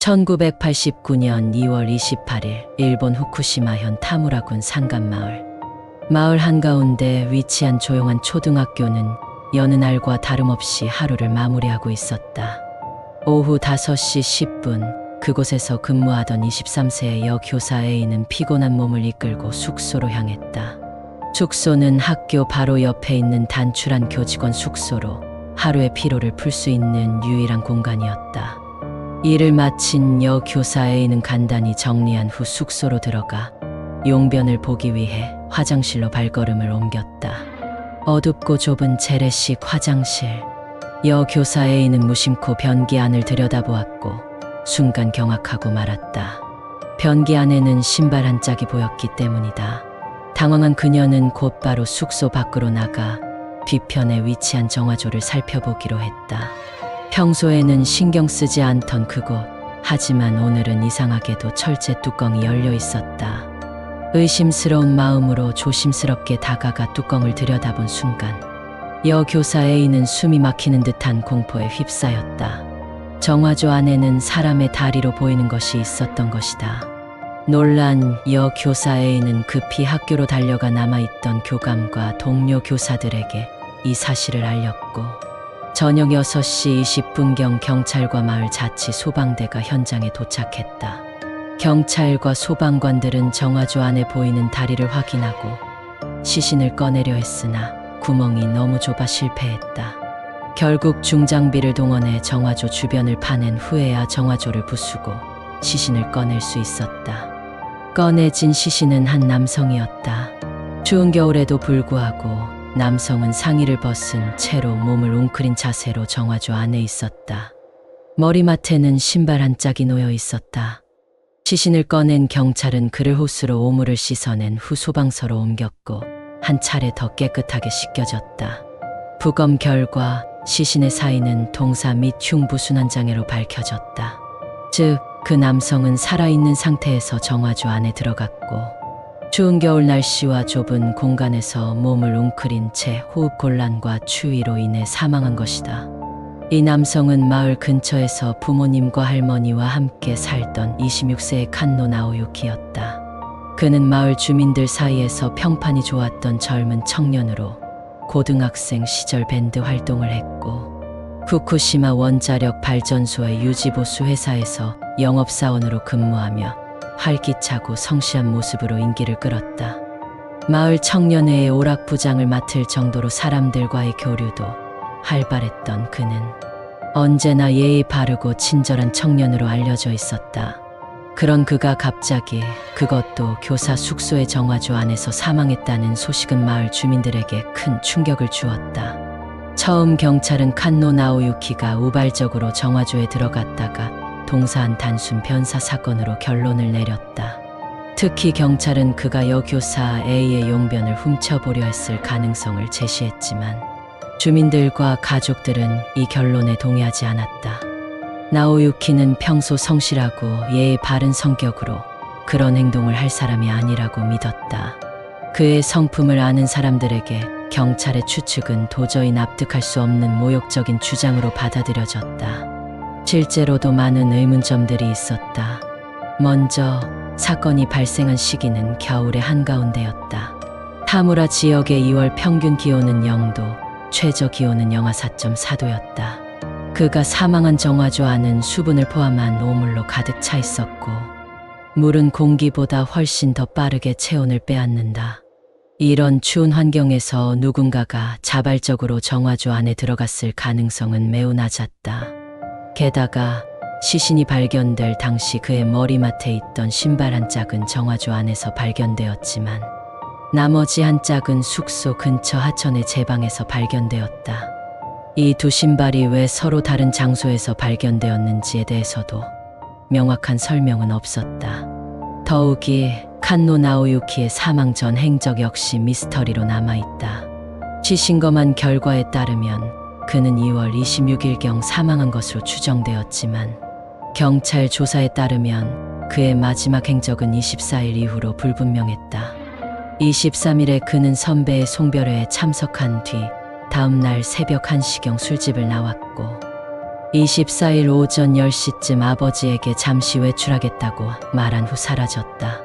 1989년 2월 28일 일본 후쿠시마현 타무라군 산간마을. 마을 한가운데 위치한 조용한 초등학교는 여느 날과 다름없이 하루를 마무리하고 있었다. 오후 5시 10분 그곳에서 근무하던 23세의 여교사 A는 피곤한 몸을 이끌고 숙소로 향했다. 숙소는 학교 바로 옆에 있는 단출한 교직원 숙소로 하루의 피로를 풀 수 있는 유일한 공간이었다. 일을 마친 여교사 A는 간단히 정리한 후 숙소로 들어가 용변을 보기 위해 화장실로 발걸음을 옮겼다. 어둡고 좁은 재래식 화장실. 여교사 A는 무심코 변기 안을 들여다보았고 순간 경악하고 말았다. 변기 안에는 신발 한 짝이 보였기 때문이다. 당황한 그녀는 곧바로 숙소 밖으로 나가 뒤편에 위치한 정화조를 살펴보기로 했다. 평소에는 신경 쓰지 않던 그곳. 하지만 오늘은 이상하게도 철제 뚜껑이 열려 있었다. 의심스러운 마음으로 조심스럽게 다가가 뚜껑을 들여다본 순간 여교사 A는 숨이 막히는 듯한 공포에 휩싸였다. 정화조 안에는 사람의 다리로 보이는 것이 있었던 것이다. 놀란 여교사 A는 급히 학교로 달려가 남아있던 교감과 동료 교사들에게 이 사실을 알렸고 저녁 6시 20분경 경찰과 마을 자치 소방대가 현장에 도착했다. 경찰과 소방관들은 정화조 안에 보이는 다리를 확인하고 시신을 꺼내려 했으나 구멍이 너무 좁아 실패했다. 결국 중장비를 동원해 정화조 주변을 파낸 후에야 정화조를 부수고 시신을 꺼낼 수 있었다. 꺼내진 시신은 한 남성이었다. 추운 겨울에도 불구하고 남성은 상의를 벗은 채로 몸을 웅크린 자세로 정화조 안에 있었다. 머리맡에는 신발 한 짝이 놓여 있었다. 시신을 꺼낸 경찰은 그를 호스로 오물을 씻어낸 후 소방서로 옮겼고 한 차례 더 깨끗하게 씻겨졌다. 부검 결과 시신의 사인은 동사 및 흉부순환 장애로 밝혀졌다. 즉, 그 남성은 살아있는 상태에서 정화조 안에 들어갔고 추운 겨울 날씨와 좁은 공간에서 몸을 웅크린 채 호흡곤란과 추위로 인해 사망한 것이다. 이 남성은 마을 근처에서 부모님과 할머니와 함께 살던 26세의 칸노 나오유키였다. 그는 마을 주민들 사이에서 평판이 좋았던 젊은 청년으로 고등학생 시절 밴드 활동을 했고 후쿠시마 원자력 발전소의 유지보수 회사에서 영업사원으로 근무하며 활기차고 성실한 모습으로 인기를 끌었다. 마을 청년회의 오락부장을 맡을 정도로 사람들과의 교류도 활발했던 그는 언제나 예의 바르고 친절한 청년으로 알려져 있었다. 그런 그가 갑자기 그것도 교사 숙소의 정화조 안에서 사망했다는 소식은 마을 주민들에게 큰 충격을 주었다. 처음 경찰은 칸노 나오유키가 우발적으로 정화조에 들어갔다가 동사한 단순 변사 사건으로 결론을 내렸다. 특히 경찰은 그가 여교사 A의 용변을 훔쳐보려 했을 가능성을 제시했지만 주민들과 가족들은 이 결론에 동의하지 않았다. 나오유키는 평소 성실하고 예의 바른 성격으로 그런 행동을 할 사람이 아니라고 믿었다. 그의 성품을 아는 사람들에게 경찰의 추측은 도저히 납득할 수 없는 모욕적인 주장으로 받아들여졌다. 실제로도 많은 의문점들이 있었다. 먼저 사건이 발생한 시기는 겨울의 한가운데였다. 타무라 지역의 2월 평균 기온은 0도, 최저 기온은 영하 4.4도였다. 그가 사망한 정화조 안은 수분을 포함한 오물로 가득 차 있었고 물은 공기보다 훨씬 더 빠르게 체온을 빼앗는다. 이런 추운 환경에서 누군가가 자발적으로 정화조 안에 들어갔을 가능성은 매우 낮았다. 게다가 시신이 발견될 당시 그의 머리맡에 있던 신발 한 짝은 정화조 안에서 발견되었지만 나머지 한 짝은 숙소 근처 하천의 제방에서 발견되었다. 이 두 신발이 왜 서로 다른 장소에서 발견되었는지에 대해서도 명확한 설명은 없었다. 더욱이 칸노 나오유키의 사망 전 행적 역시 미스터리로 남아있다. 시신검한 결과에 따르면 그는 2월 26일경 사망한 것으로 추정되었지만 경찰 조사에 따르면 그의 마지막 행적은 24일 이후로 불분명했다. 23일에 그는 선배의 송별회에 참석한 뒤 다음 날 새벽 1시경 술집을 나왔고 24일 오전 10시쯤 아버지에게 잠시 외출하겠다고 말한 후 사라졌다.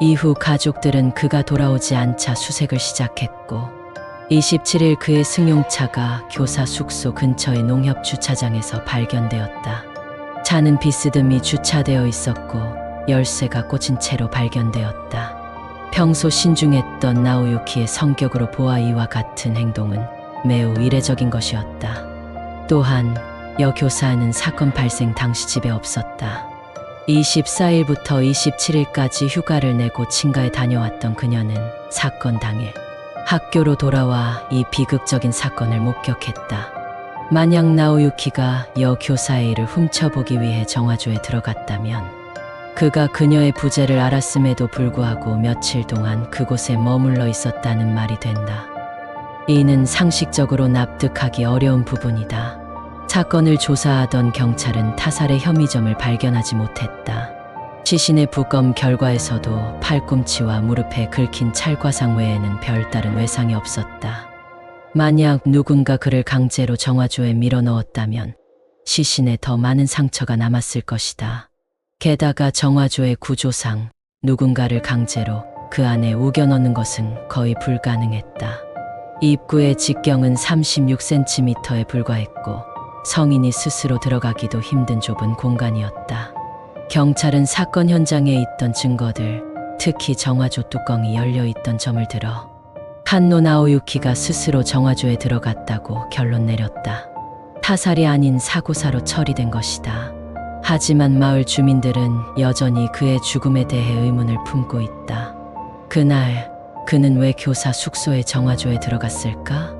이후 가족들은 그가 돌아오지 않자 수색을 시작했고 27일 그의 승용차가 교사 숙소 근처의 농협 주차장에서 발견되었다. 차는 비스듬히 주차되어 있었고 열쇠가 꽂힌 채로 발견되었다. 평소 신중했던 나오유키의 성격으로 보아 이와 같은 행동은 매우 이례적인 것이었다. 또한 여교사는 사건 발생 당시 집에 없었다. 24일부터 27일까지 휴가를 내고 친가에 다녀왔던 그녀는 사건 당일 학교로 돌아와 이 비극적인 사건을 목격했다. 만약 나오유키가 여교사의 일을 훔쳐보기 위해 정화조에 들어갔다면 그가 그녀의 부재를 알았음에도 불구하고 며칠 동안 그곳에 머물러 있었다는 말이 된다. 이는 상식적으로 납득하기 어려운 부분이다. 사건을 조사하던 경찰은 타살의 혐의점을 발견하지 못했다. 시신의 부검 결과에서도 팔꿈치와 무릎에 긁힌 찰과상 외에는 별다른 외상이 없었다. 만약 누군가 그를 강제로 정화조에 밀어넣었다면 시신에 더 많은 상처가 남았을 것이다. 게다가 정화조의 구조상 누군가를 강제로 그 안에 우겨넣는 것은 거의 불가능했다. 입구의 직경은 36cm에 불과했고 성인이 스스로 들어가기도 힘든 좁은 공간이었다. 경찰은 사건 현장에 있던 증거들, 특히 정화조 뚜껑이 열려있던 점을 들어 칸노 나오유키가 스스로 정화조에 들어갔다고 결론 내렸다. 타살이 아닌 사고사로 처리된 것이다. 하지만 마을 주민들은 여전히 그의 죽음에 대해 의문을 품고 있다. 그날 그는 왜 교사 숙소의 정화조에 들어갔을까?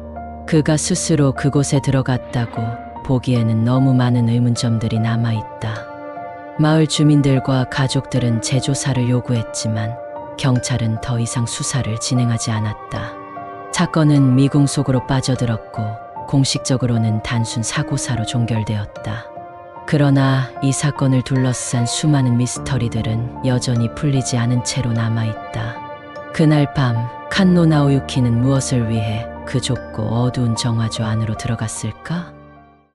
그가 스스로 그곳에 들어갔다고 보기에는 너무 많은 의문점들이 남아있다. 마을 주민들과 가족들은 재조사를 요구했지만 경찰은 더 이상 수사를 진행하지 않았다. 사건은 미궁 속으로 빠져들었고 공식적으로는 단순 사고사로 종결되었다. 그러나 이 사건을 둘러싼 수많은 미스터리들은 여전히 풀리지 않은 채로 남아있다. 그날 밤 칸노 나오유키는 무엇을 위해 그 좁고 어두운 정화조 안으로 들어갔을까?